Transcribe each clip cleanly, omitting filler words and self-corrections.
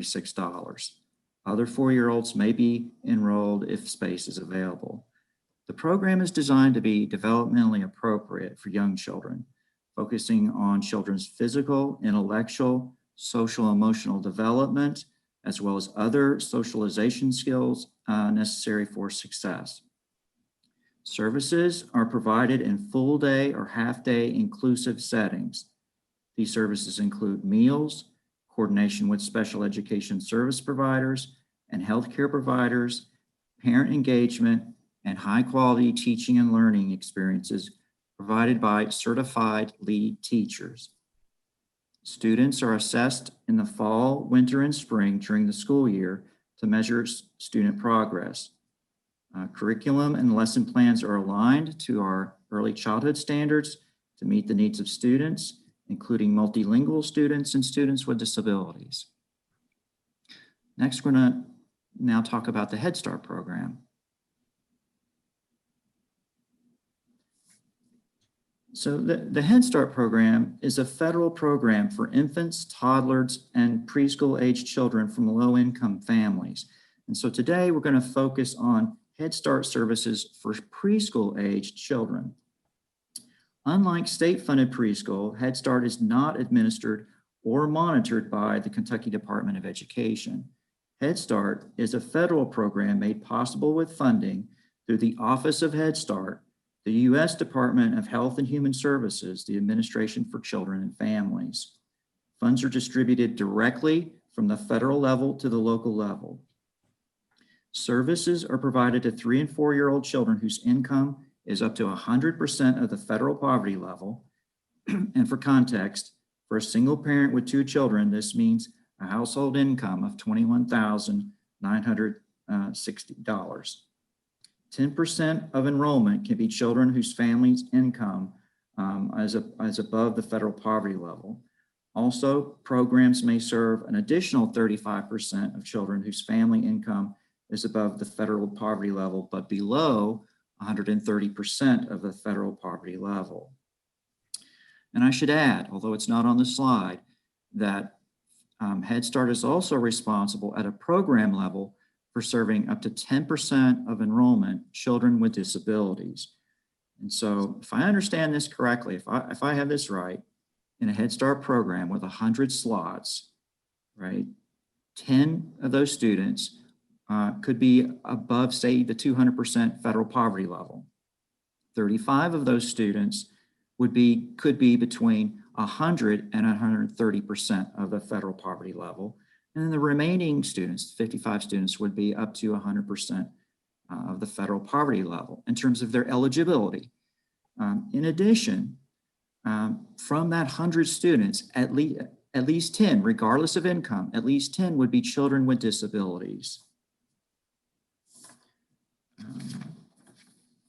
$36. Other 4-year-olds may be enrolled if space is available. The program is designed to be developmentally appropriate for young children, focusing on children's physical, intellectual, social, emotional development, as well as other socialization skills necessary for success. Services are provided in full day or half day inclusive settings. These services include meals, coordination with special education service providers and healthcare providers, parent engagement, and high quality teaching and learning experiences provided by certified lead teachers. Students are assessed in the fall, winter, and spring during the school year to measure student progress. Curriculum and lesson plans are aligned to our early childhood standards to meet the needs of students, including multilingual students and students with disabilities. Next, we're going to now talk about the Head Start program. So the Head Start program is a federal program for infants, toddlers, and preschool age children from low-income families. And so today we're going to focus on Head Start services for preschool age children. Unlike state-funded preschool, Head Start is not administered or monitored by the Kentucky Department of Education. Head Start is a federal program made possible with funding through the Office of Head Start, the U.S. Department of Health and Human Services, the Administration for Children and Families. Funds are distributed directly from the federal level to the local level. Services are provided to 3- and 4-year-old children whose income is up to 100% of the federal poverty level. And for context, for a single parent with 2 children, this means a household income of $21,960. 10% of enrollment can be children whose family's income is above the federal poverty level. Also, programs may serve an additional 35% of children whose family income is above the federal poverty level, but below 130% of the federal poverty level. And I should add, although it's not on the slide, that Head Start is also responsible at a program level for serving up to 10% of enrollment children with disabilities. And so if I understand this correctly, if I have this right, in a Head Start program with 100 slots, right, 10 of those students could be above, say, the 200% federal poverty level. 35 of those students could be between 100 and 130% of the federal poverty level. And then the remaining students, 55 students, would be up to 100% of the federal poverty level in terms of their eligibility. In addition, from that 100 students, at least 10, regardless of income, at least 10 would be children with disabilities.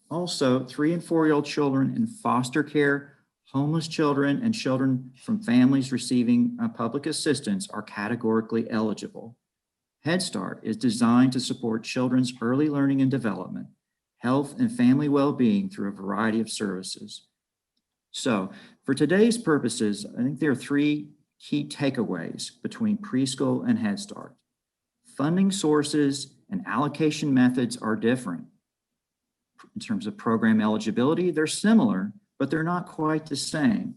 Also, 3- and 4-year-old children in foster care, homeless children, and children from families receiving public assistance are categorically eligible. Head Start is designed to support children's early learning and development, health and family well-being through a variety of services. So for today's purposes, I think there are 3 key takeaways between preschool and Head Start. Funding sources and allocation methods are different. In terms of program eligibility, they're similar, but they're not quite the same.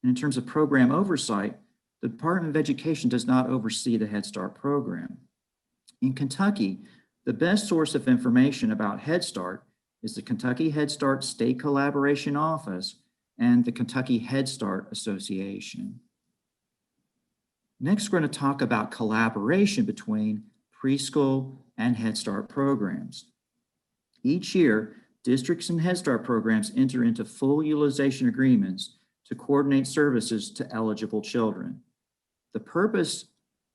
And in terms of program oversight, the Department of Education does not oversee the Head Start program. In Kentucky, the best source of information about Head Start is the Kentucky Head Start State Collaboration Office and the Kentucky Head Start Association. Next, we're going to talk about collaboration between preschool and Head Start programs. Each year, districts and Head Start programs enter into full utilization agreements to coordinate services to eligible children. The purpose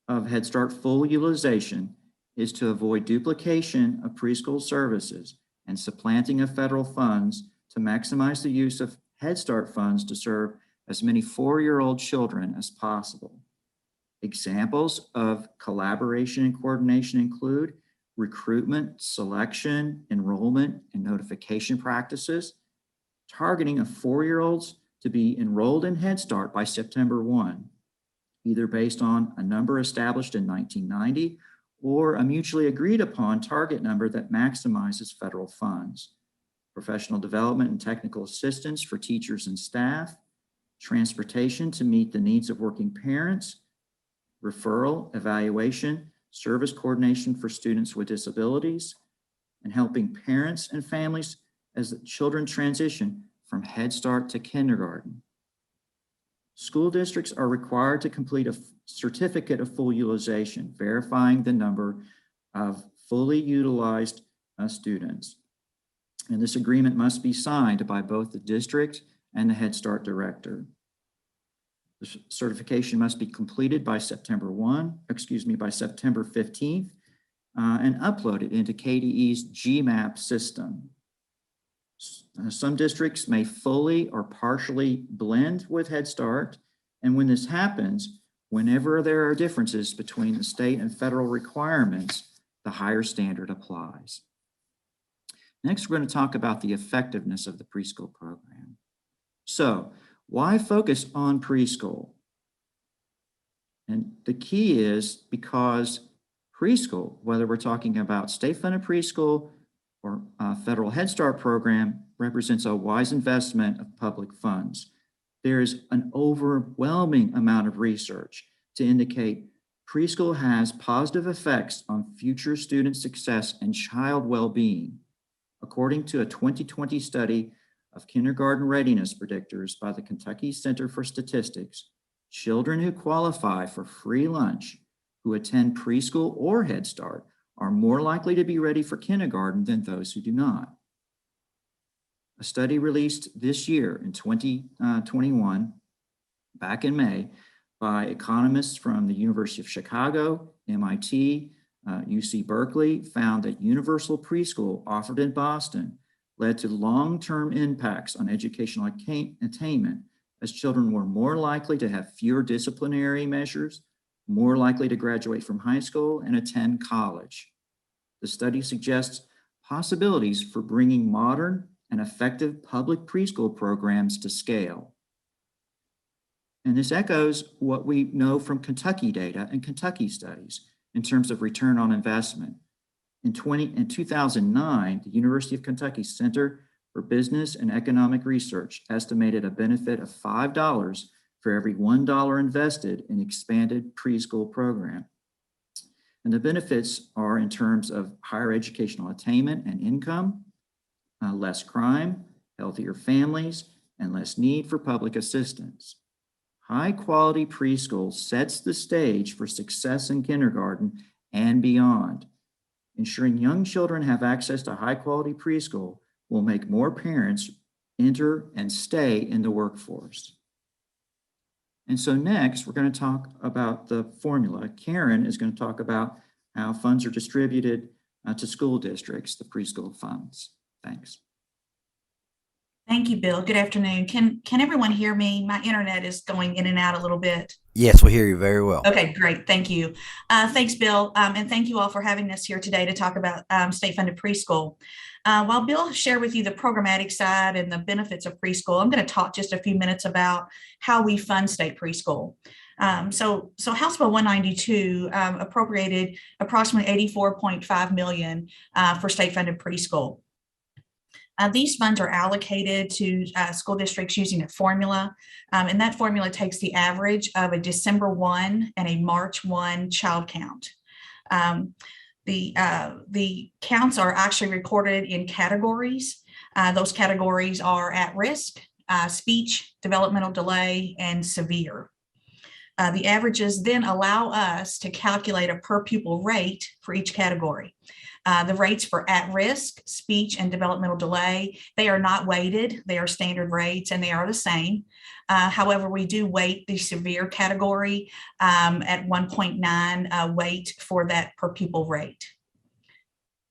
of Head Start full utilization is to avoid duplication of preschool services and supplanting of federal funds to maximize the use of Head Start funds to serve as many 4-year-old children as possible. Examples of collaboration and coordination include recruitment, selection, enrollment, and notification practices, targeting of 4-year-olds to be enrolled in Head Start by September 1, either based on a number established in 1990 or a mutually agreed upon target number that maximizes federal funds. Professional development and technical assistance for teachers and staff, transportation to meet the needs of working parents, referral, evaluation, service coordination for students with disabilities, and helping parents and families as the children transition from Head Start to kindergarten. School districts are required to complete a certificate of full utilization, verifying the number of fully utilized students. And this agreement must be signed by both the district and the Head Start director. The certification must be completed by September 15th, and uploaded into KDE's GMAP system. Some districts may fully or partially blend with Head Start, and when this happens, whenever there are differences between the state and federal requirements, the higher standard applies. Next, we're going to talk about the effectiveness of the preschool program. So, why focus on preschool? And the key is because preschool, whether we're talking about state-funded preschool or federal Head Start program, represents a wise investment of public funds. There is an overwhelming amount of research to indicate preschool has positive effects on future student success and child well-being. According to a 2020 study of kindergarten readiness predictors by the Kentucky Center for Statistics, children who qualify for free lunch who attend preschool or Head Start are more likely to be ready for kindergarten than those who do not. A study released this year in 2021, back in May, by economists from the University of Chicago, MIT, UC Berkeley, found that universal preschool offered in Boston led to long-term impacts on educational attainment, as children were more likely to have fewer disciplinary measures, more likely to graduate from high school and attend college. The study suggests possibilities for bringing modern and effective public preschool programs to scale. And this echoes what we know from Kentucky data and Kentucky studies in terms of return on investment. In 2009, the University of Kentucky Center for Business and Economic Research estimated a benefit of $5 for every $1 invested in expanded preschool program. And the benefits are in terms of higher educational attainment and income, less crime, healthier families, and less need for public assistance. High quality preschool sets the stage for success in kindergarten and beyond. Ensuring young children have access to high quality preschool will make more parents enter and stay in the workforce. And so next, we're going to talk about the formula. Karen is going to talk about how funds are distributed to school districts, the preschool funds. Thanks. Thank you, Bill. Good afternoon. Can everyone hear me? My internet is going in and out a little bit. Yes, we hear you very well. Okay, great. Thank you. Thanks, Bill. And thank you all for having us here today to talk about state-funded preschool. While Bill shared with you the programmatic side and the benefits of preschool, I'm going to talk just a few minutes about how we fund state preschool. So House Bill 192 appropriated approximately $84.5 million for state-funded preschool. These funds are allocated to school districts using a formula, and that formula takes the average of a December 1 and a March 1 child count. The counts are actually recorded in categories. Those categories are at risk, speech, developmental delay, and severe. The averages then allow us to calculate a per pupil rate for each category. The rates for at-risk, speech, and developmental delay, they are not weighted. They are standard rates, and they are the same. However, we do weight the severe category at 1.9 weight for that per pupil rate.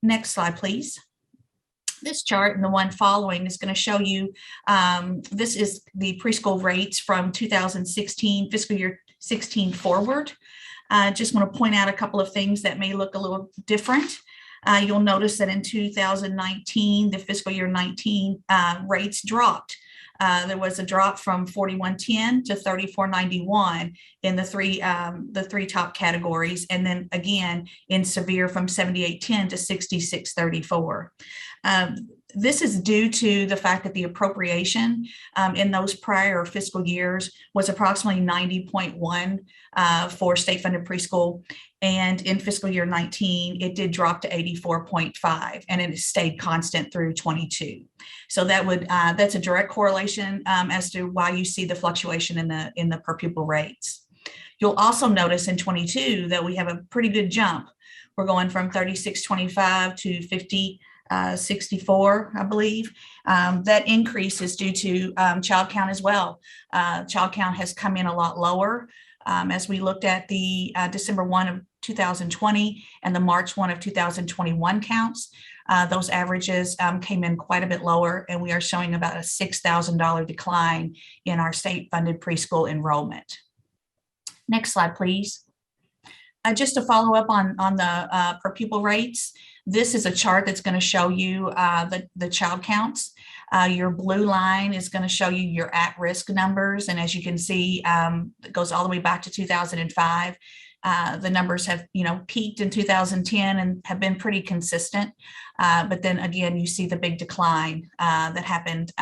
Next slide, please. This chart and the one following is going to show you, this is the preschool rates from 2016, fiscal year 16 forward. Just want to point out a couple of things that may look a little different. You'll notice that in 2019, the fiscal year 19 rates dropped there was a drop from 4110 to 3491 in the three top categories, and then again in severe from 7810 to 6634. This is due to the fact that the appropriation in those prior fiscal years was approximately 90.1 for state-funded preschool. And in fiscal year 19, it did drop to 84.5, and it stayed constant through 22. So that's a direct correlation as to why you see the fluctuation in the per pupil rates. You'll also notice in 22 that we have a pretty good jump. We're going from 36.25 to 50.64, I believe. That increase is due to child count as well. Child count has come in a lot lower. As we looked at the December 1 of 2020 and the March 1 of 2021 counts, those averages came in quite a bit lower, and we are showing about a $6,000 decline in our state-funded preschool enrollment. Next slide, please. Just to follow up on the per pupil rates, this is a chart that's going to show you the child counts. Your blue line is going to show you your at-risk numbers. And as you can see, it goes all the way back to 2005. The numbers have, peaked in 2010 and have been pretty consistent. But then again, you see the big decline that happened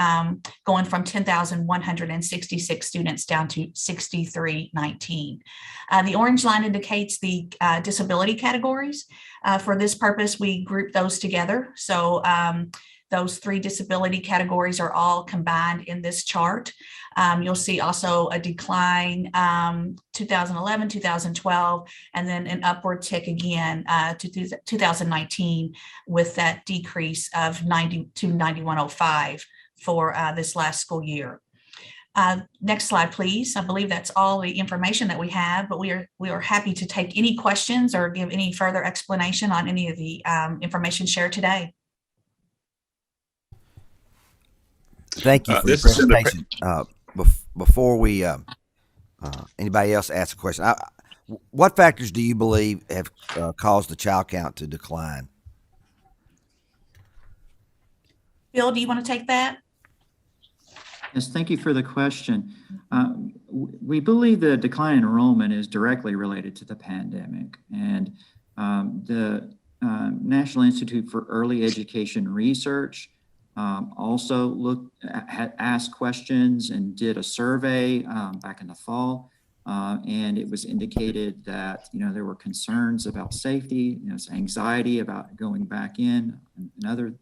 going from 10,166 students down to 6,319. The orange line indicates the disability categories. For this purpose, we group those together. So those three disability categories are all combined in this chart. You'll see also a decline 2011, 2012, and then an upward tick again to 2019 with that decrease of 90 to 9105 for this last school year. Next slide, please. I believe that's all the information that we have, but we are happy to take any questions or give any further explanation on any of the information shared today. Thank you for your presentation. Before we anybody else asks a question, what factors do you believe have caused the child count to decline? Bill, do you want to take that? Yes, thank you for the question. We believe the decline in enrollment is directly related to the pandemic, and the National Institute for Early Education Research also asked questions and did a survey back in the fall, and it was indicated that there were concerns about safety, anxiety about going back in, and other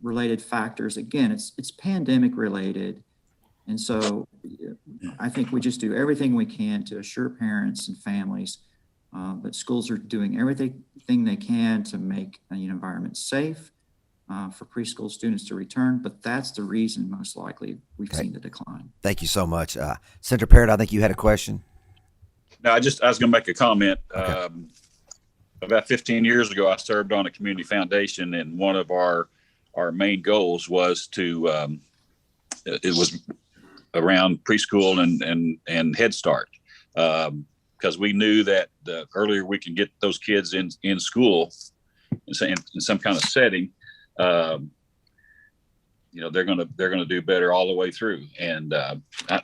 related factors. Again, it's pandemic related, and so I think we just do everything we can to assure parents and families that schools are doing everything they can to make an environment safe for preschool students to return, but that's the reason most likely we've seen the decline. Thank you so much. Senator Parrott, I think you had a question. No, I was going to make a comment. Okay. About 15 years ago, I served on a community foundation, and one of our main goals was to, it was around preschool and Head Start, because we knew that the earlier we can get those kids in school in some kind of setting, they're going to do better all the way through. And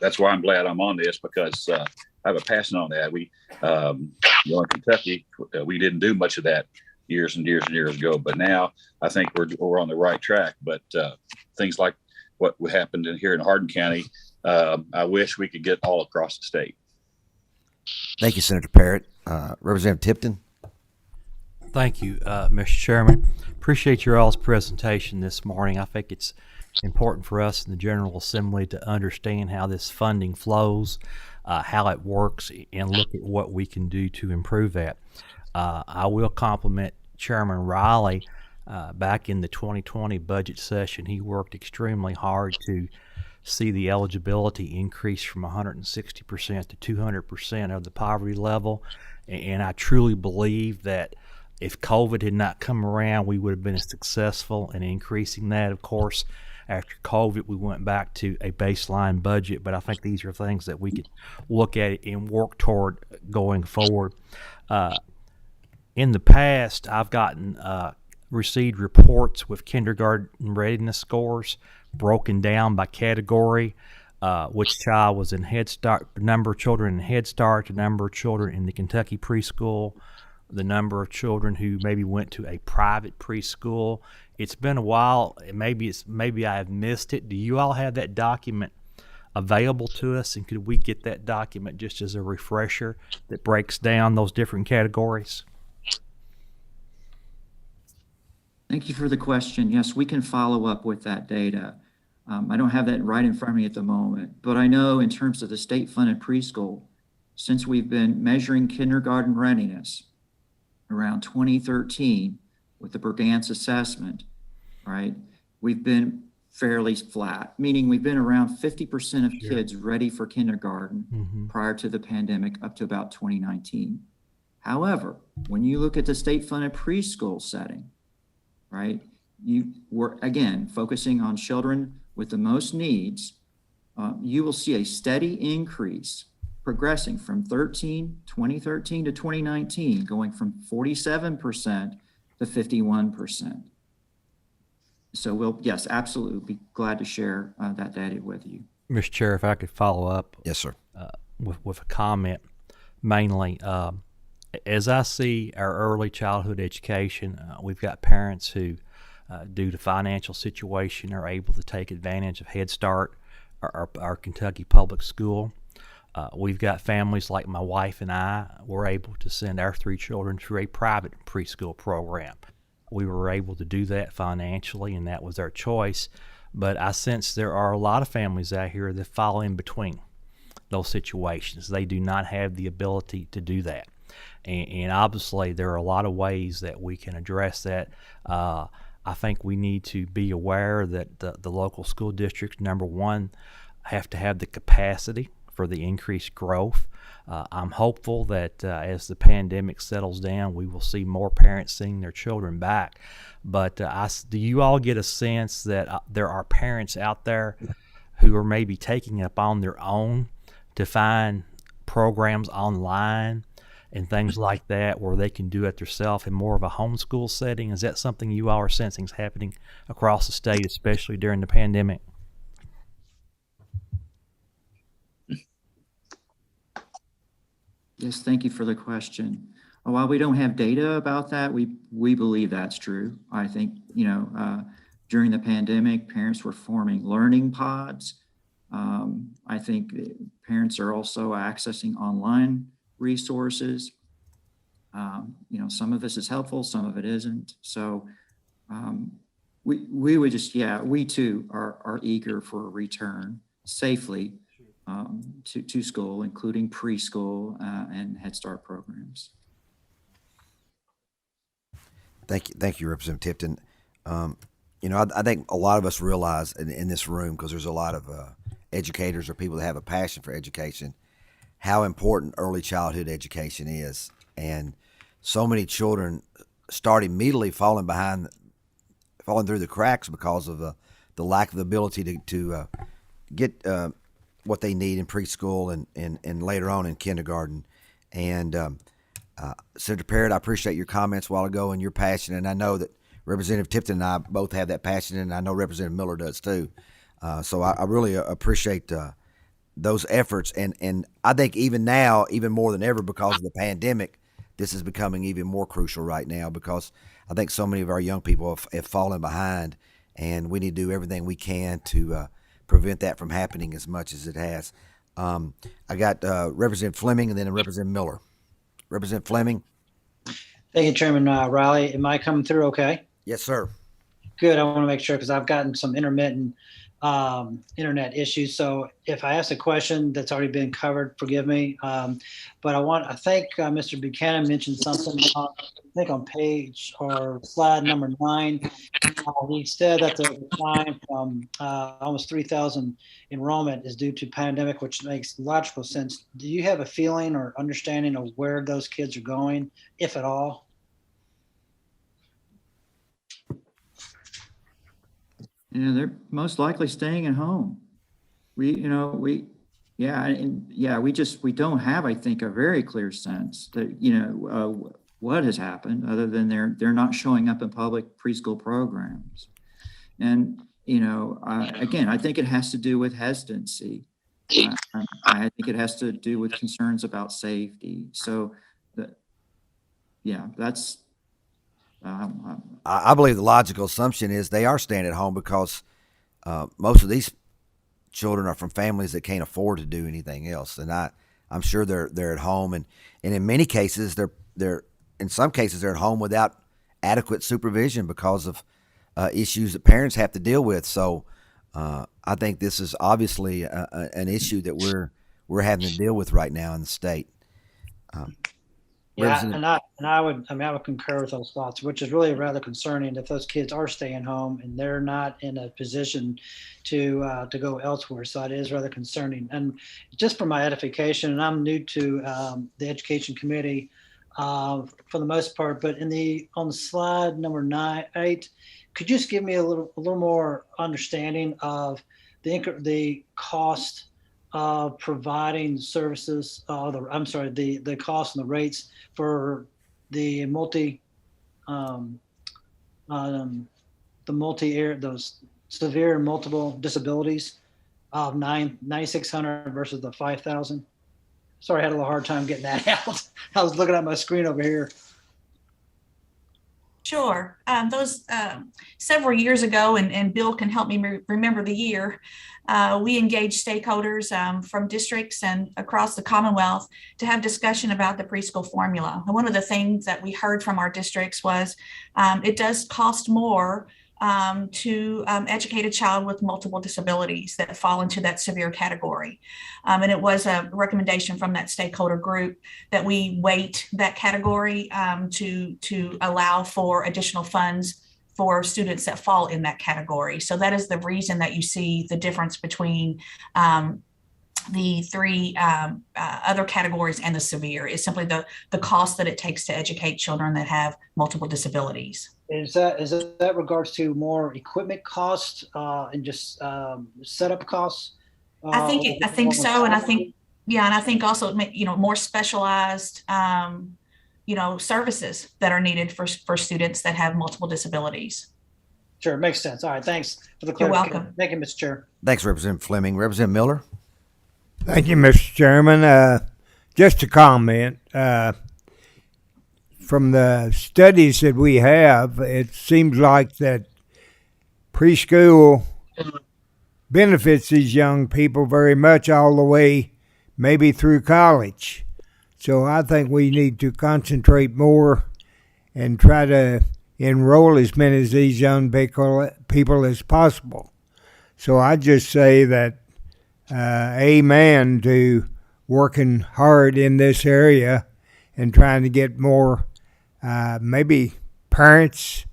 that's why I'm glad I'm on this, because I have a passion on that. We, in Kentucky, we didn't do much of that years and years and years ago, but now I think we're on the right track. But things like what happened here in Hardin County, I wish we could get all across the state. Thank you, Senator Parrott. Representative Tipton. Thank you, Mr. Chairman. Appreciate your all's presentation this morning. I think it's important for us in the General Assembly to understand how this funding flows, how it works, and look at what we can do to improve that. I will compliment Chairman Riley. Back in the 2020 budget session, he worked extremely hard to see the eligibility increase from 160% to 200% of the poverty level. And I truly believe that if COVID had not come around, we would have been successful in increasing that. Of course, after COVID, we went back to a baseline budget, but I think these are things that we could look at and work toward going forward. In the past, I've received reports with kindergarten readiness scores broken down by category, which child was in Head Start, number of children in Head Start, the number of children in the Kentucky preschool, the number of children who maybe went to a private preschool. It's been a while. Maybe I have missed it. Do you all have that document available to us, and could we get that document just as a refresher that breaks down those different categories? Thank you for the question. Yes, we can follow up with that data. I don't have that right in front of me at the moment, but I know in terms of the state-funded preschool, since we've been measuring kindergarten readiness around 2013 with the Bergantz assessment, right, we've been fairly flat, meaning we've been around 50% of kids ready for kindergarten prior to the pandemic up to about 2019. However, when you look at the state-funded preschool setting, right, you were, again, focusing on children with the most needs, you will see a steady increase progressing from 2013 to 2019, going from 47% to 51%. So we'll, yes, absolutely be glad to share that data with you. Mr. Chair, if I could follow up. Yes, sir. With a comment, mainly, as I see our early childhood education, we've got parents who, due to financial situation, are able to take advantage of Head Start, our Kentucky public school. We've got families like my wife and I were able to send our 3 children through a private preschool program. We were able to do that financially, and that was our choice. But I sense there are a lot of families out here that fall in between those situations. They do not have the ability to do that. And obviously, there are a lot of ways that we can address that. I think we need to be aware that the local school districts, number one, have to have the capacity for the increased growth. I'm hopeful that as the pandemic settles down, we will see more parents seeing their children back. But do you all get a sense that there are parents out there who are maybe taking it up on their own to find programs online and things like that where they can do it themselves in more of a homeschool setting? Is that something you all are sensing is happening across the state, especially during the pandemic? Yes, thank you for the question. While we don't have data about that, we believe that's true. I think, during the pandemic, parents were forming learning pods. I think parents are also accessing online resources. Some of this is helpful, some of it isn't. So we would just, we too are eager for a return safely to school, including preschool and Head Start programs. Thank you, Representative Tipton. I think a lot of us realize in this room, because there's a lot of educators or people that have a passion for education, how important early childhood education is. And so many children start immediately falling through the cracks because of the lack of the ability to get what they need in preschool and later on in kindergarten. And Senator Parrott, I appreciate your comments a while ago and your passion, and I know that Representative Tipton and I both have that passion, and I know Representative Miller does too. So I really appreciate those efforts, and I think even now, even more than ever because of the pandemic, this is becoming even more crucial right now, because I think so many of our young people have fallen behind, and we need to do everything we can to prevent that from happening as much as it has. I got Representative Fleming and then Representative Miller. Representative Fleming. Thank you, Chairman Riley. Am I coming through okay? Yes, sir. Good. I want to make sure, because I've gotten some intermittent internet issues. So if I ask a question that's already been covered, forgive me. But I think Mr. Buchanan mentioned something, I think on page or slide number 9. He said that the decline from almost 3,000 enrollment is due to pandemic, which makes logical sense. Do you have a feeling or understanding of where those kids are going, if at all? They're most likely staying at home. We don't have, I think, a very clear sense that, what has happened other than they're not showing up in public preschool programs. And, Again, I think it has to do with hesitancy. I think it has to do with concerns about safety. So, that's. I believe the logical assumption is they are staying at home because most of these children are from families that can't afford to do anything else, and I'm sure they're at home, and in many cases they're in some cases they're at home without adequate supervision because of issues that parents have to deal with. So I think this is obviously an issue that we're having to deal with right now in the state. Yeah, and I would concur with those thoughts, which is really rather concerning if those kids are staying home and they're not in a position to go elsewhere. So it is rather concerning. And just for my edification, and I'm new to the Education Committee for the most part, but on slide number 8, could you just give me a little more understanding of the cost of providing services, the cost and the rates for the those severe and multiple disabilities of $9,600 versus the $5,000? Sorry, I had a little hard time getting that out. I was looking at my screen over here. Sure. Those several years ago, and Bill can help me remember the year, we engaged stakeholders from districts and across the Commonwealth to have discussion about the preschool formula. And one of the things that we heard from our districts was it does cost more to educate a child with multiple disabilities that fall into that severe category. And it was a recommendation from that stakeholder group that we weight that category to allow for additional funds for students that fall in that category. So that is the reason that you see the difference between the three other categories and the severe is simply the cost that it takes to educate children that have multiple disabilities. Is that regards to more equipment costs and just setup costs? I think so, and I think also more specialized services that are needed for students that have multiple disabilities. Sure, makes sense. All right, thanks for the You're clarification. welcome. Thank you, Mr. Chair. Thanks, Representative Fleming. Representative Miller. Thank you, Mr. Chairman. Just a comment. From the studies that we have, it seems like that preschool benefits these young people very much all the way, maybe through college. So I think we need to concentrate more and try to enroll as many of these young people as possible. So I just say that amen to working hard in this area and trying to get more maybe parents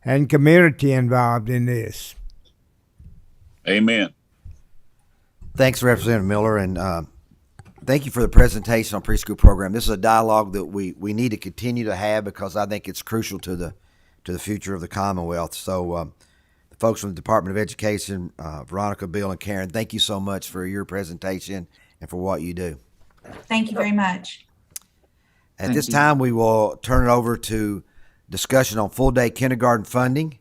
and community involved in this. Amen. Thanks, Representative Miller, and thank you for the presentation on preschool program. This is a dialogue that we need to continue to have because I think it's crucial to the future of the Commonwealth. So the folks from the Department of Education, Veronica, Bill, and Karen, thank you so much for your presentation and for what you do. Thank you very much. At this time, we will turn it over to discussion on full-day kindergarten funding.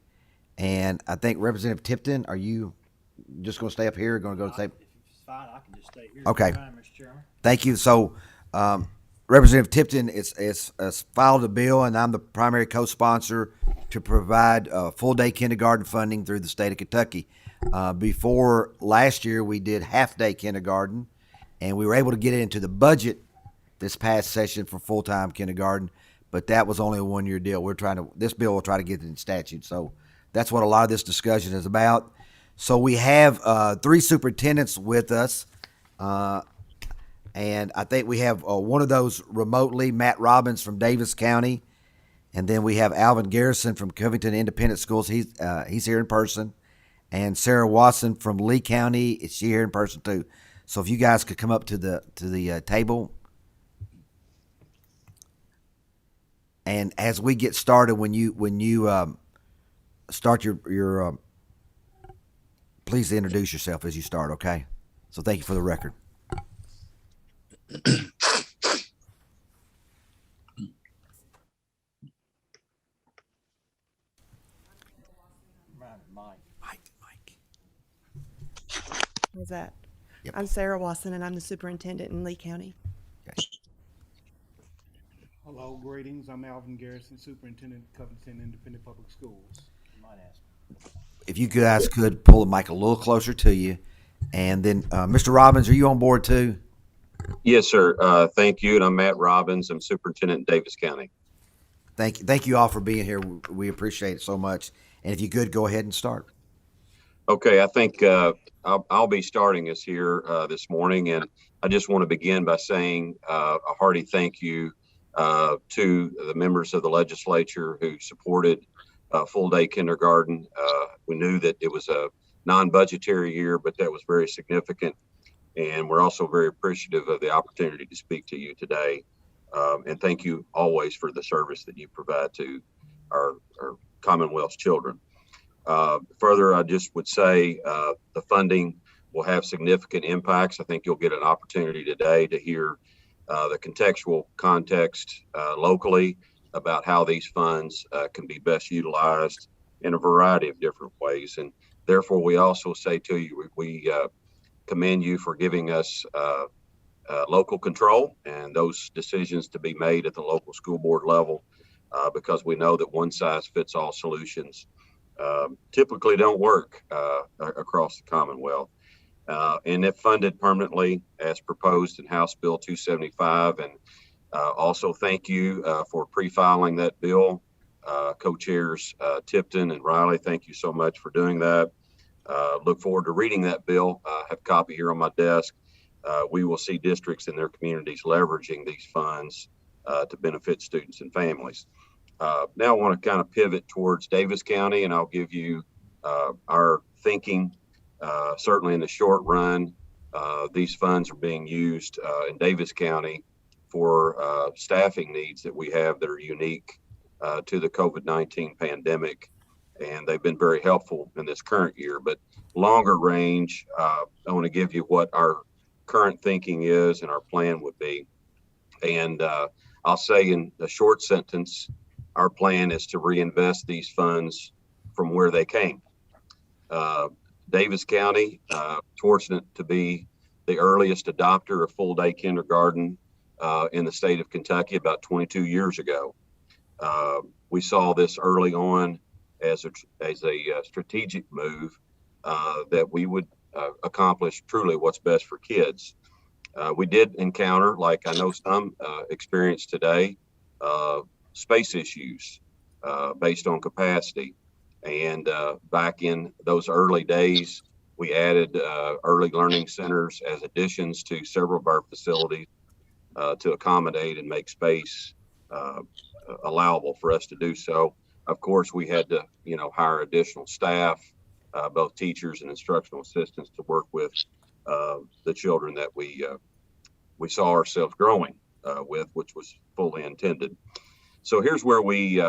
And I think Representative Tipton, are you just going to stay up here or going to go to the table? If it's fine, I can just stay here. Okay. Mr. Chairman. Thank you. So Representative Tipton is filed a bill, and I'm the primary co-sponsor to provide full-day kindergarten funding through the state of Kentucky. Before last year, we did half-day kindergarten, and we were able to get it into the budget this past session for full-time kindergarten, but that was only a one-year deal. This bill will try to get it in statute. So that's what a lot of this discussion is about. So we have 3 superintendents with us, and I think we have one of those remotely, Matt Robbins from Davis County, and then we have Alvin Garrison from Covington Independent Schools. He's here in person, and Sarah Watson from Lee County. Is she here in person too? So if you guys could come up to the table. And as we get started, when you start your please introduce yourself as you start, okay? So thank you for the record. Mike. was that. Yep. I'm Sarah Wasson, and I'm the superintendent in Lee County. Hello, greetings. I'm Alvin Garrison, Superintendent, Covington Independent Public Schools. If you guys could pull the mic a little closer to you. And then, Mr. Robbins, are you on board too? Yes, sir. Thank you. And I'm Matt Robbins. I'm Superintendent in Davis County. Thank you all for being here. We appreciate it so much. And if you could, go ahead and start. Okay, I think I'll be starting us here this morning. And I just want to begin by saying a hearty thank you to the members of the legislature who supported full-day kindergarten. We knew that it was a non-budgetary year, but that was very significant. And we're also very appreciative of the opportunity to speak to you today. And thank you always for the service that you provide to our Commonwealth's children. Further, I just would say the funding will have significant impacts. I think you'll get an opportunity today to hear the contextual context locally about how these funds can be best utilized in a variety of different ways. And therefore, we also say to you, we commend you for giving us local control and those decisions to be made at the local school board level, because we know that one size fits all solutions typically don't work across the Commonwealth. And if funded permanently as proposed in House Bill 275, and also thank you for pre-filing that bill, co-chairs Tipton and Riley. Thank you so much for doing that. Look forward to reading that bill. I have a copy here on my desk. We will see districts in their communities leveraging these funds to benefit students and families. Now I want to kind of pivot towards Davis County, and I'll give you our thinking. Certainly in the short run, these funds are being used in Davis County for staffing needs that we have that are unique to the COVID-19 pandemic. And they've been very helpful in this current year. But longer range, I want to give you what our current thinking is and our plan would be. And I'll say in a short sentence, our plan is to reinvest these funds from where they came. Davis County, fortunate to be the earliest adopter of full-day kindergarten in the state of Kentucky about 22 years ago. We saw this early on as a strategic move that we would accomplish truly what's best for kids. We did encounter, like I know some experience today, space issues based on capacity. And back in those early days, we added early learning centers as additions to several of our facilities to accommodate and make space allowable for us to do so. Of course, we had to, hire additional staff, both teachers and instructional assistants, to work with the children that we saw ourselves growing with, which was fully intended. So here's where we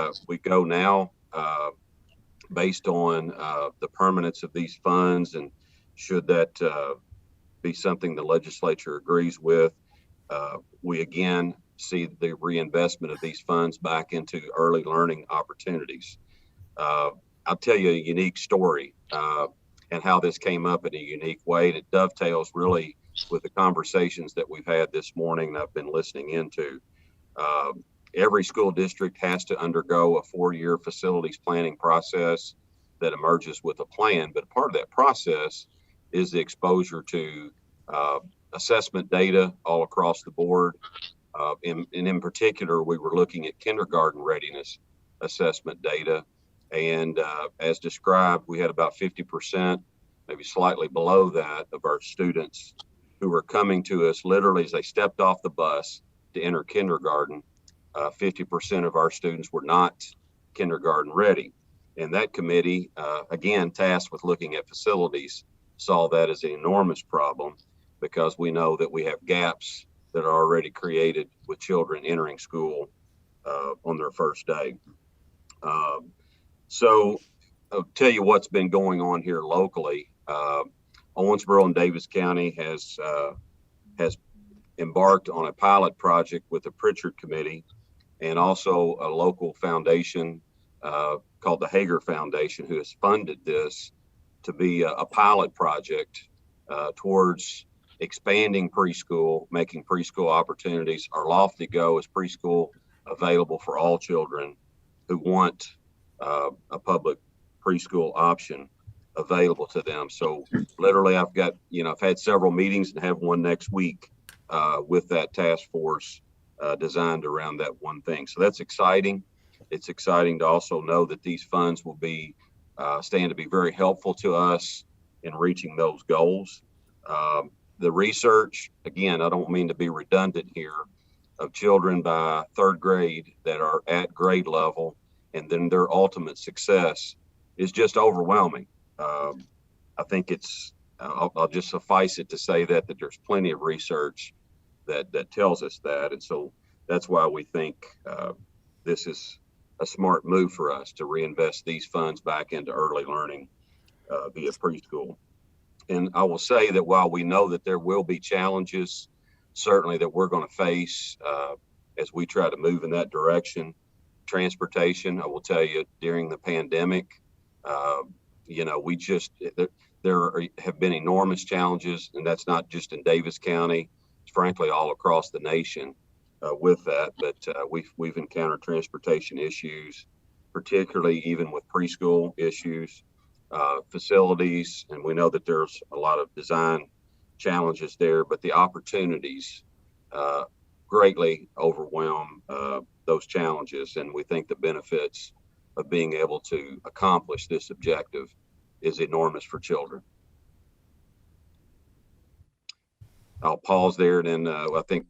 go now, based on the permanence of these funds, and should that be something the legislature agrees with, we again see the reinvestment of these funds back into early learning opportunities. I'll tell you a unique story and how this came up in a unique way, and it dovetails really with the conversations that we've had this morning and I've been listening into. Every school district has to undergo a 4-year facilities planning process that emerges with a plan, but part of that process is the exposure to assessment data all across the board. In particular, we were looking at kindergarten readiness assessment data. And as described, we had about 50%, maybe slightly below that, of our students who were coming to us literally as they stepped off the bus to enter kindergarten. 50% of our students were not kindergarten ready. And that committee, again, tasked with looking at facilities, saw that as an enormous problem, because we know that we have gaps that are already created with children entering school on their first day. So I'll tell you what's been going on here locally. Owensboro and Davis County has embarked on a pilot project with the Pritchard Committee, and also a local foundation called the Hager Foundation, who has funded this to be a pilot project towards expanding preschool, making preschool opportunities. Our lofty goal is preschool available for all children who want a public preschool option available to them. So literally I've had several meetings and have one next week with that task force designed around that one thing. So that's exciting. It's exciting to also know that these funds will stand to be very helpful to us in reaching those goals. The research, again, I don't mean to be redundant here, of children by third grade that are at grade level and then their ultimate success is just overwhelming. I think I'll just suffice it to say that there's plenty of research that tells us that. And so that's why we think this is a smart move for us to reinvest these funds back into early learning via preschool. And I will say that while we know that there will be challenges, certainly that we're going to face as we try to move in that direction, transportation, I will tell you, during the pandemic, there have been enormous challenges, and that's not just in Davis County, it's frankly all across the nation with that. But we've encountered transportation issues, particularly even with preschool issues, facilities, and we know that there's a lot of design challenges there, but the opportunities greatly overwhelm those challenges, and we think the benefits of being able to accomplish this objective is enormous for children. I'll pause there, and then I think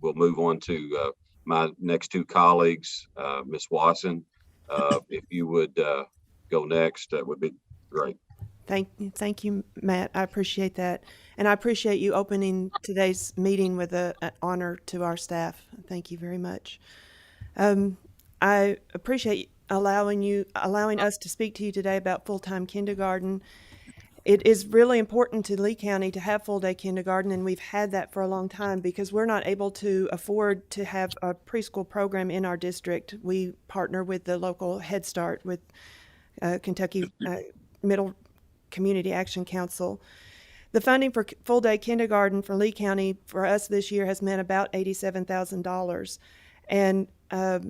we'll move on to my next two colleagues. Ms. Watson, if you would go next, that would be great. Thank you, Matt. I appreciate that. And I appreciate you opening today's meeting with an honor to our staff. Thank you very much. I appreciate allowing us to speak to you today about full-time kindergarten. It is really important to Lee County to have full-day kindergarten, and we've had that for a long time because we're not able to afford to have a preschool program in our district. We partner with the local Head Start with Kentucky Middle Community Action Council. The funding for full-day kindergarten for Lee County for us this year has meant about $87,000. And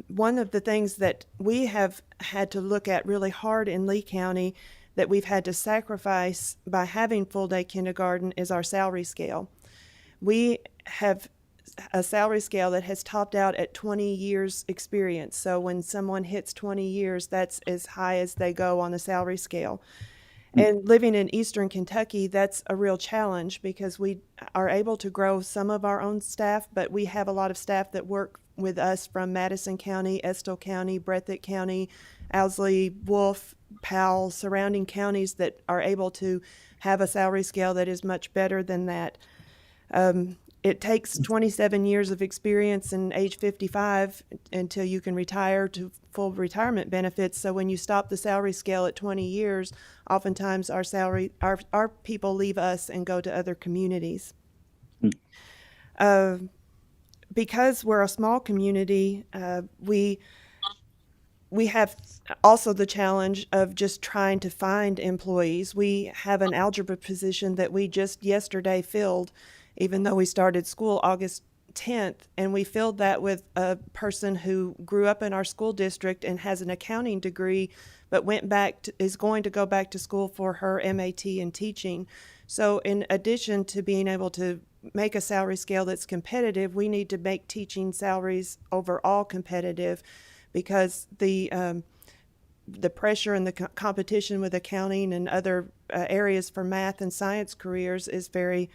one of the things that we have had to look at really hard in Lee County that we've had to sacrifice by having full-day kindergarten is our salary scale. We have a salary scale that has topped out at 20 years experience. So when someone hits 20 years, that's as high as they go on the salary scale. And living in Eastern Kentucky, that's a real challenge because we are able to grow some of our own staff, but we have a lot of staff that work with us from Madison County, Estill County, Breathitt County, Owsley, Wolf, Powell, surrounding counties that are able to have a salary scale that is much better than that. It takes 27 years of experience and age 55 until you can retire to full retirement benefits. So when you stop the salary scale at 20 years, oftentimes our people leave us and go to other communities. Because we're a small community, we have also the challenge of just trying to find employees. We have an algebra position that we just yesterday filled, even though we started school August 10th, and we filled that with a person who grew up in our school district and has an accounting degree, but is going to go back to school for her MAT in teaching. So in addition to being able to make a salary scale that's competitive, we need to make teaching salaries overall competitive because the pressure and the competition with accounting and other areas for math and science careers is very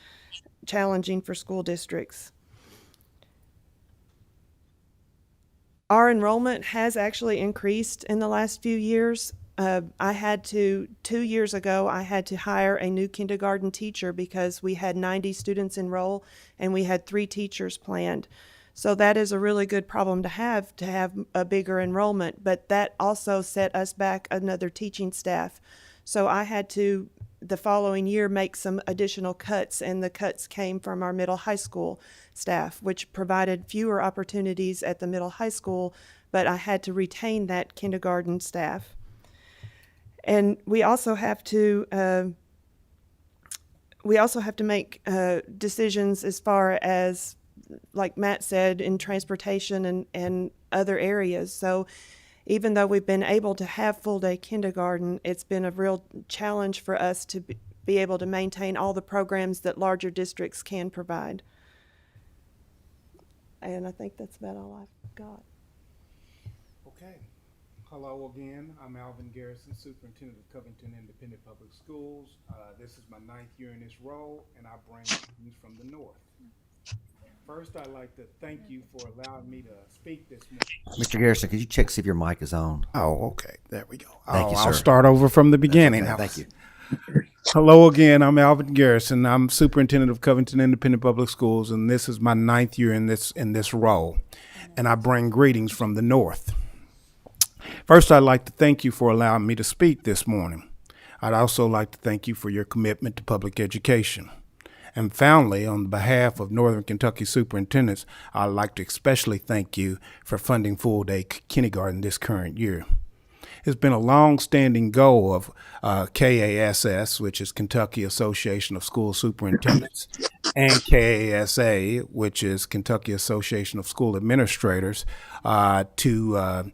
challenging for school districts. Our enrollment has actually increased in the last few years. 2 years ago, I had to hire a new kindergarten teacher because we had 90 students enroll and we had 3 teachers planned. So that is a really good problem to have a bigger enrollment, but that also set us back another teaching staff. So I had to, the following year, make some additional cuts, and the cuts came from our middle high school staff, which provided fewer opportunities at the middle high school, but I had to retain that kindergarten staff. And we also have to we also have to make decisions as far as, like Matt said, in transportation and other areas. So even though we've been able to have full-day kindergarten, it's been a real challenge for us to be able to maintain all the programs that larger districts can provide. And I think that's about all I've got. Okay. Hello again. I'm Alvin Garrison, Superintendent of Covington Independent Public Schools. This is my 9th year in this role, and I bring you from the north. First, I'd like to thank you for allowing me to speak this morning. Mr. Garrison, could you check see if your mic is on? Oh, okay. There we go. Thank you, sir. I'll start over from the beginning. Okay, thank you. Hello again. I'm Alvin Garrison. I'm Superintendent of Covington Independent Public Schools, and this is my 9th year in this role. And I bring greetings from the north. First, I'd like to thank you for allowing me to speak this morning. I'd also like to thank you for your commitment to public education. And finally, on behalf of Northern Kentucky superintendents, I'd like to especially thank you for funding full-day kindergarten this current year. It's been a long-standing goal of KASS, which is Kentucky Association of School Superintendents, and KASA, which is Kentucky Association of School Administrators, to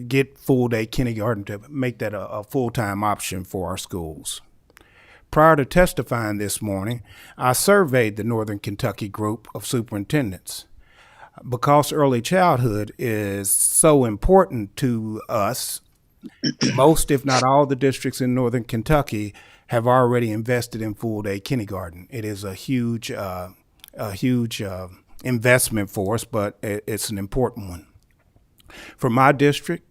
get full-day kindergarten, to make that a full-time option for our schools. Prior to testifying this morning, I surveyed the Northern Kentucky group of superintendents. Because early childhood is so important to us, most, if not all, the districts in Northern Kentucky have already invested in full-day kindergarten. It is a huge investment for us, but it's an important one. For my district,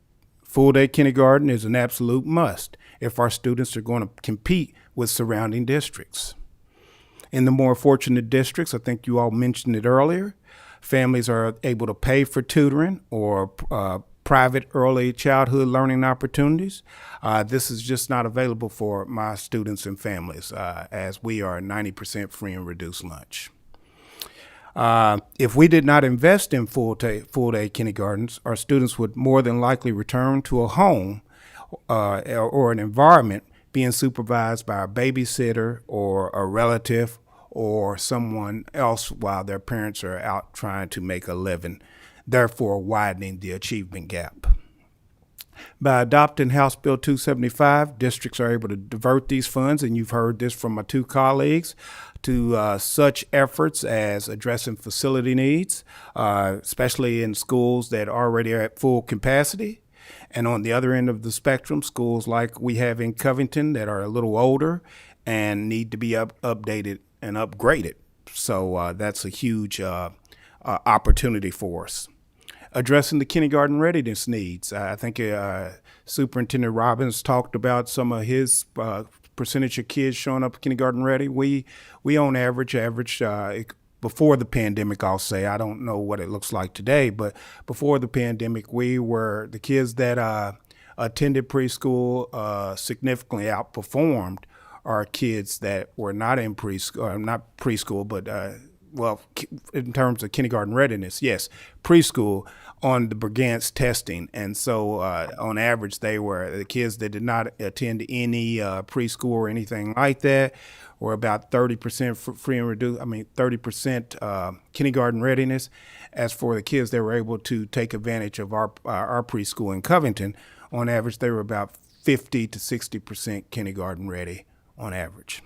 full-day kindergarten is an absolute must if our students are going to compete with surrounding districts. In the more fortunate districts, I think you all mentioned it earlier, families are able to pay for tutoring or private early childhood learning opportunities. This is just not available for my students and families, as we are 90% free and reduced lunch. If we did not invest in full-day kindergartens, our students would more than likely return to a home or an environment being supervised by a babysitter or a relative or someone else while their parents are out trying to make a living, therefore widening the achievement gap. By adopting House Bill 275, districts are able to divert these funds, and you've heard this from my two colleagues, to such efforts as addressing facility needs, especially in schools that already are at full capacity. And on the other end of the spectrum, schools like we have in Covington that are a little older and need to be updated and upgraded. So that's a huge opportunity for us. Addressing the kindergarten readiness needs. I think Superintendent Robbins talked about some of his percentage of kids showing up kindergarten ready. We on average, before the pandemic, I'll say, I don't know what it looks like today, but before the pandemic, the kids that attended preschool significantly outperformed our kids that were not in preschool, but in terms of kindergarten readiness, yes, preschool on the Brigance testing. And so on average, they were the kids that did not attend any preschool or anything like that were about 30% free and reduced, 30% kindergarten readiness. As for the kids that were able to take advantage of our preschool in Covington, on average, they were about 50 to 60% kindergarten ready on average.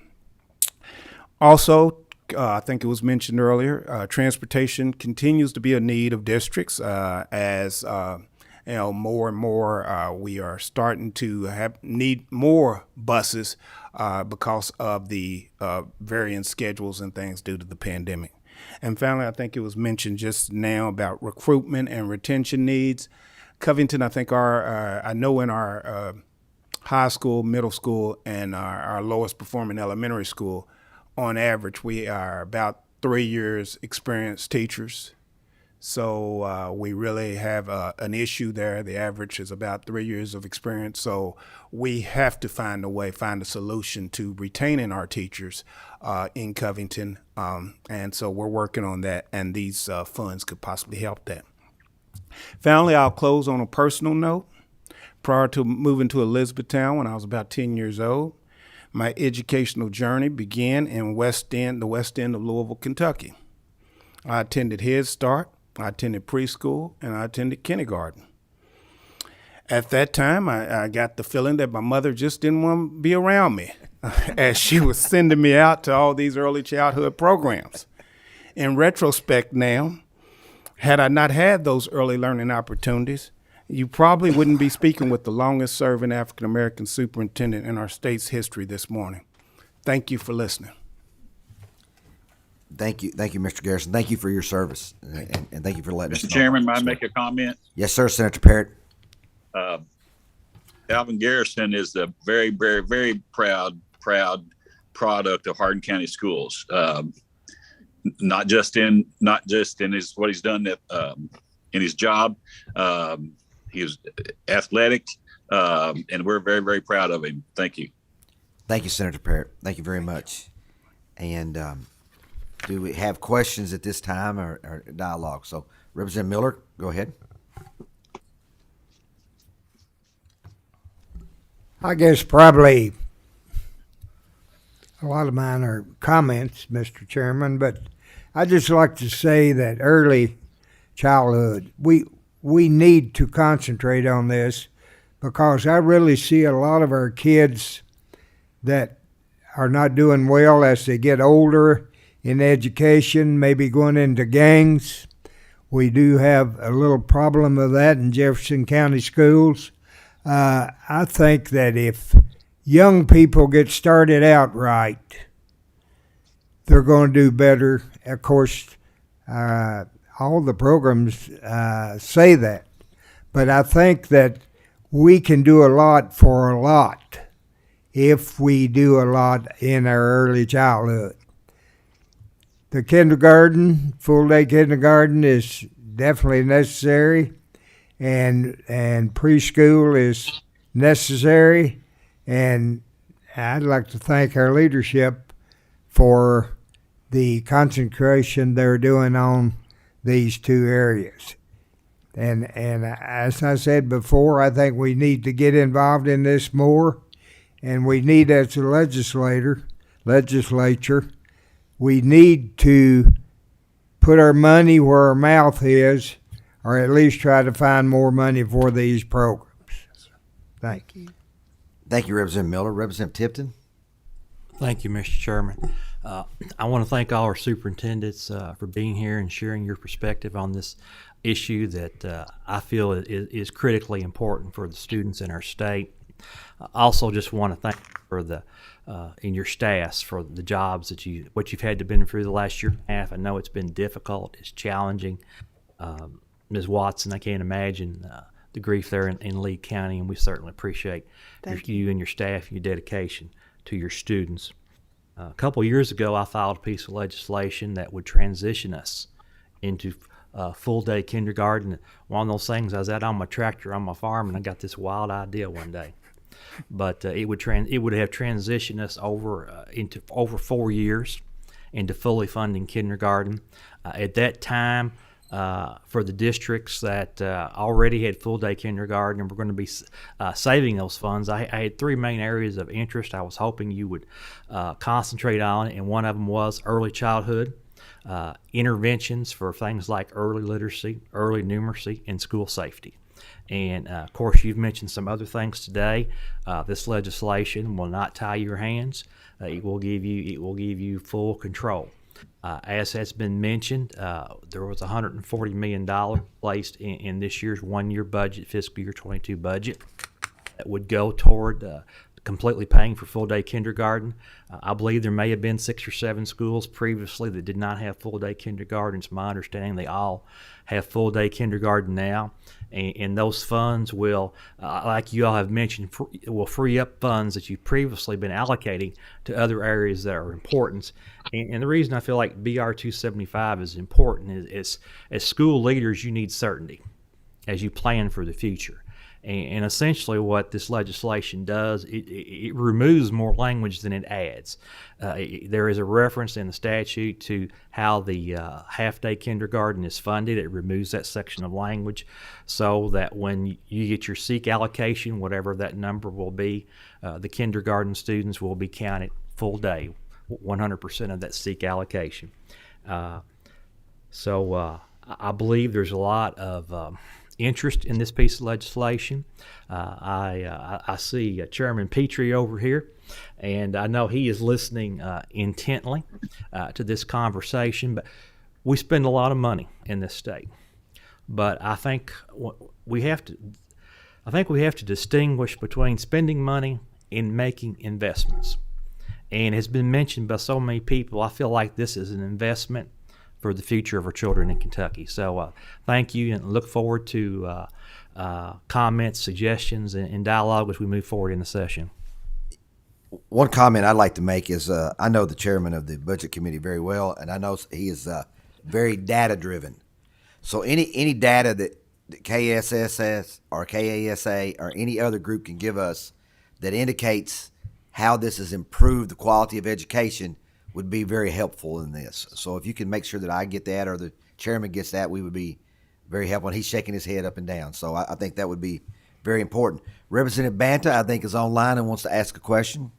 Also, I think it was mentioned earlier, transportation continues to be a need of districts as more and more we are starting to need more buses because of the varying schedules and things due to the pandemic. And finally, I think it was mentioned just now about recruitment and retention needs. Covington, I think I know in our high school, middle school, and our lowest performing elementary school, on average, we are about 3 years experienced teachers. So we really have an issue there. The average is about 3 years of experience. So we have to find a solution to retaining our teachers in Covington. And so we're working on that, and these funds could possibly help that. Finally, I'll close on a personal note. Prior to moving to Elizabethtown when I was about 10 years old, My educational journey began in the West End of Louisville, Kentucky. I attended Head Start, I attended preschool, and I attended kindergarten. At that time, I got the feeling that my mother just didn't want to be around me as she was sending me out to all these early childhood programs. In retrospect now, had I not had those early learning opportunities, you probably wouldn't be speaking with the longest serving African American superintendent in our state's history this morning. Thank you for listening. Thank you, Mr. Garrison. Thank you for your service, and thank you for letting us know. Mr. Chairman, might I make a comment? Yes, sir, Senator Parrott. Alvin Garrison is a very, very, very proud product of Hardin County Schools. Not just in his what he's done in his job. He was athletic, and we're very, very proud of him. Thank you. Thank you, Senator Parrott. Thank you very much. And do we have questions at this time or dialogue? So, Representative Miller, go ahead. I guess probably a lot of mine are comments, Mr. Chairman, but I'd just like to say that early childhood, we need to concentrate on this, because I really see a lot of our kids that are not doing well as they get older in education, maybe going into gangs. We do have a little problem of that in Jefferson County schools. I think that if young people get started out right, they're going to do better. Of course, all the programs say that. But I think that we can do a lot for a lot if we do a lot in our early childhood. The kindergarten, full-day kindergarten is definitely necessary, and preschool is necessary. And I'd like to thank our leadership for the concentration they're doing on these two areas. And as I said before, I think we need to get involved in this more, and we need, as a legislature, we need to put our money where our mouth is, or at least try to find more money for these programs. Thank you. Thank you, Representative Miller. Representative Tipton. Thank you, Mr. Chairman. I want to thank all our superintendents for being here and sharing your perspective on this issue that I feel is critically important for the students in our state. I also just want to thank you for in your staffs for the jobs that what you've had to been through the last year and a half. I know it's been difficult, it's challenging. Ms. Watson, I can't imagine the grief there in Lee County, and we certainly appreciate you and your staff and your dedication to your students. A couple years ago, I filed a piece of legislation that would transition us into full-day kindergarten. One of those things, I was out on my tractor on my farm, and I got this wild idea one day. But it would have transitioned us into over 4 years into fully funding kindergarten. At that time, for the districts that already had full-day kindergarten and we're going to be saving those funds, I had three main areas of interest I was hoping you would concentrate on, and one of them was early childhood, interventions for things like early literacy, early numeracy, and school safety. And of course, you've mentioned some other things today. This legislation will not tie your hands. It will give you full control. As has been mentioned, there was $140 million placed in this year's one-year budget, fiscal year 22 budget, that would go toward completely paying for full-day kindergarten. I believe there may have been 6 or 7 schools previously that did not have full-day kindergarten. It's my understanding they all have full-day kindergarten now. And those funds will, like you all have mentioned, will free up funds that you've previously been allocating to other areas that are important. And the reason I feel like BR 275 is important is as school leaders, you need certainty as you plan for the future. And essentially what this legislation does, it removes more language than it adds. There is a reference in the statute to how the half-day kindergarten is funded. It removes that section of language so that when you get your SEEK allocation, whatever that number will be, the kindergarten students will be counted full day, 100% of that SEEK allocation. So I believe there's a lot of interest in this piece of legislation. I see Chairman Petrie over here, and I know he is listening intently to this conversation. But we spend a lot of money in this state, but I think we have to distinguish between spending money and making investments. And it's been mentioned by so many people. I feel like this is an investment for the future of our children in Kentucky. So thank you, and look forward to comments, suggestions, and dialogue as we move forward in the session. One comment I'd like to make is I know the chairman of the Budget Committee very well, and I know he is very data-driven. So any data that KSSS or KASA or any other group can give us that indicates how this has improved the quality of education would be very helpful in this. So if you can make sure that I get that or the chairman gets that, we would be very helpful. And he's shaking his head up and down. So I think that would be very important. Representative Banta, I think, is online and wants to ask a question.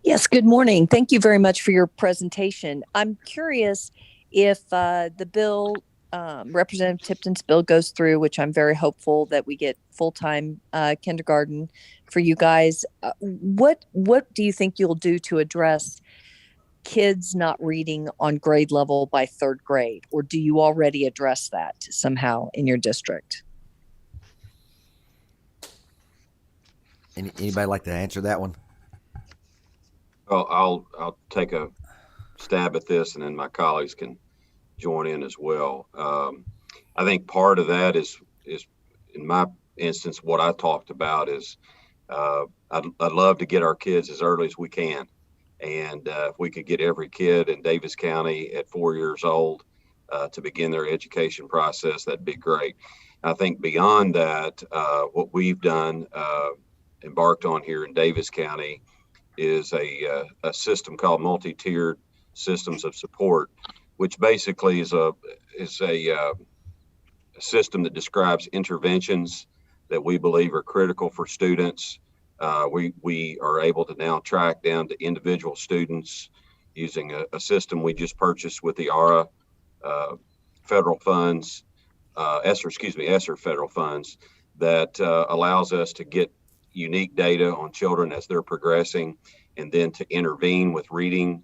Yes, good morning. Thank you very much for your presentation. I'm curious if the bill, Representative Tipton's bill goes through, which I'm very hopeful that we get full-time kindergarten for you guys. What do you think you'll do to address kids not reading on grade level by third grade? Or do you already address that somehow in your district? Anybody like to answer that one? Well, I'll take a stab at this, and then my colleagues can join in as well. I think part of that is in my instance, what I talked about is I'd love to get our kids as early as we can. And if we could get every kid in Davis County at 4 years old to begin their education process, that'd be great. I think beyond that, what we've done, embarked on here in Davis County, is a system called multi-tiered systems of support, which basically is a system that describes interventions that we believe are critical for students. We are able to now track down to individual students using a system we just purchased with the ARA federal funds, ESSER federal funds, that allows us to get unique data on children as they're progressing, and then to intervene with reading,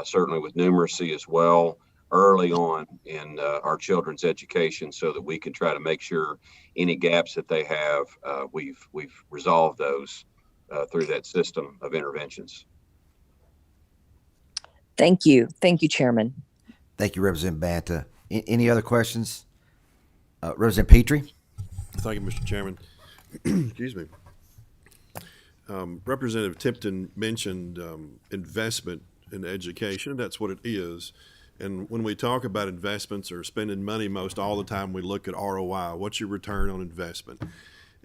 certainly with numeracy as well, early on in our children's education, so that we can try to make sure any gaps that they have, we've resolved those through that system of interventions. Thank you. Thank you, Chairman. Thank you, Representative Banta. Any other questions? Representative Petrie? Thank you, Mr. Chairman. Excuse me. Representative Tipton mentioned investment in education. That's what it is. And when we talk about investments or spending money, most all the time we look at ROI. What's your return on investment?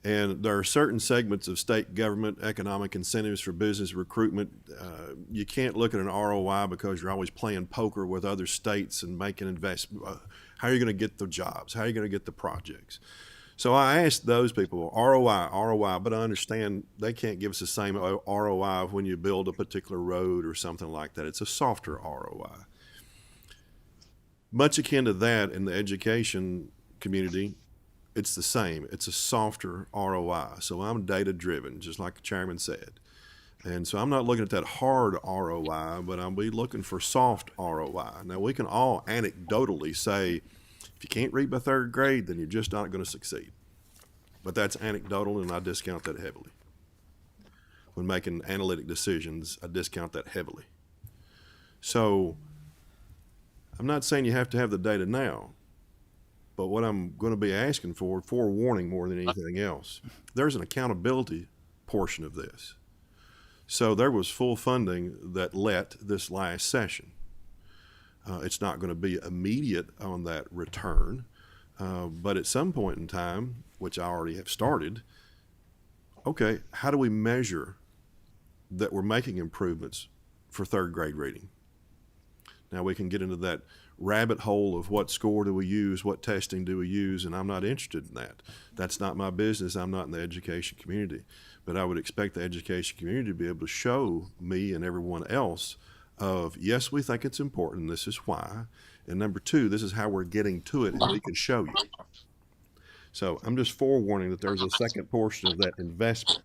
And there are certain segments of state government, economic incentives for business recruitment. You can't look at an ROI because you're always playing poker with other states and making investment. How are you going to get the jobs? How are you going to get the projects? So I asked those people, ROI, but I understand they can't give us the same ROI when you build a particular road or something like that. It's a softer ROI. Much akin to that in the education community, it's the same. It's a softer ROI. So I'm data driven, just like the chairman said. And so I'm not looking at that hard ROI, but I'll be looking for soft ROI. Now we can all anecdotally say, if you can't read by third grade, then you're just not going to succeed. But that's anecdotal, and I discount that heavily. When making analytic decisions, I discount that heavily. So I'm not saying you have to have the data now, but what I'm going to be asking for forewarning more than anything else, there's an accountability portion of this. So there was full funding that let this last session. It's not going to be immediate on that return. But at some point in time, which I already have started, okay, how do we measure that we're making improvements for third grade reading? Now we can get into that rabbit hole of what score do we use, what testing do we use, and I'm not interested in that. That's not my business. I'm not in the education community. But I would expect the education community to be able to show me and everyone else of, yes, we think it's important, this is why, and number two, this is how we're getting to it, and we can show you. So I'm just forewarning that there's a second portion of that investment.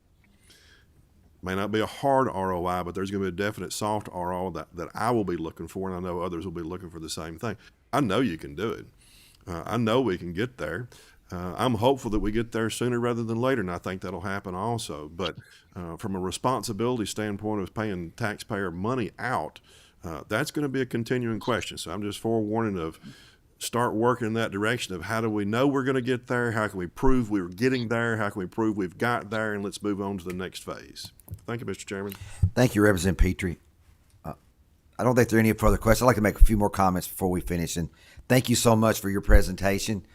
May not be a hard ROI, but there's going to be a definite soft ROI that I will be looking for, and I know others will be looking for the same thing. I know you can do it. I know we can get there. I'm hopeful that we get there sooner rather than later, and I think that'll happen also. But from a responsibility standpoint of paying taxpayer money out, that's going to be a continuing question. So I'm just forewarning of start working in that direction of how do we know we're going to get there? How can we prove we're getting there? How can we prove we've got there? And let's move on to the next phase. Thank you, Mr. Chairman. Thank you, Representative Petrie. I don't think there are any further questions. I'd like to make a few more comments before we finish. And thank you so much for your presentation.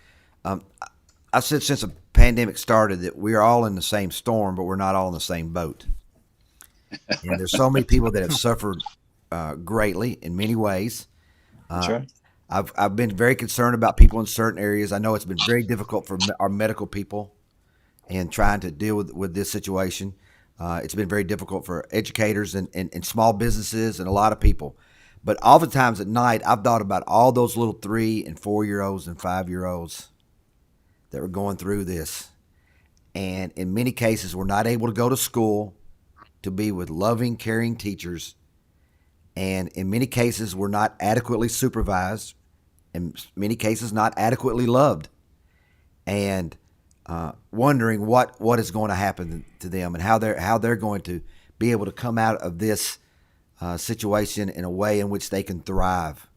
I've said since the pandemic started that we are all in the same storm, but we're not all in the same boat. And there's so many people that have suffered greatly in many ways. That's right. I've been very concerned about people in certain areas. I know it's been very difficult for our medical people in trying to deal with this situation. It's been very difficult for educators and small businesses and a lot of people. But oftentimes at night, I've thought about all those little 3- and 4-year-olds and 5-year-olds that were going through this. And in many cases, were not able to go to school to be with loving, caring teachers. And in many cases, were not adequately supervised. In many cases, not adequately loved. And wondering what is going to happen to them and how they're going to be able to come out of this situation in a way in which they can thrive.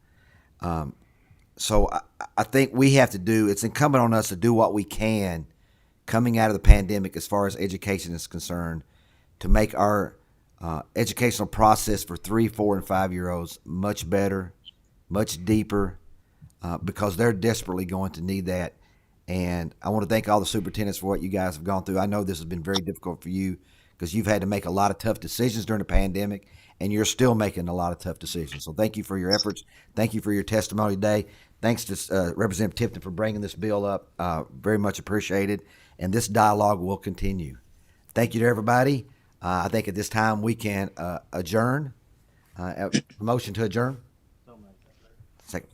So I think we have to it's incumbent on us to do what we can coming out of the pandemic as far as education is concerned to make our educational process for 3, 4, and 5-year-olds much better, much deeper, because they're desperately going to need that. And I want to thank all the superintendents for what you guys have gone through. I know this has been very difficult for you because you've had to make a lot of tough decisions during the pandemic, and you're still making a lot of tough decisions. So thank you for your efforts. Thank you for your testimony today. Thanks to Representative Tipton for bringing this bill up. Very much appreciated. And this dialogue will continue. Thank you to everybody. I think at this time we can adjourn. Motion to adjourn. Second.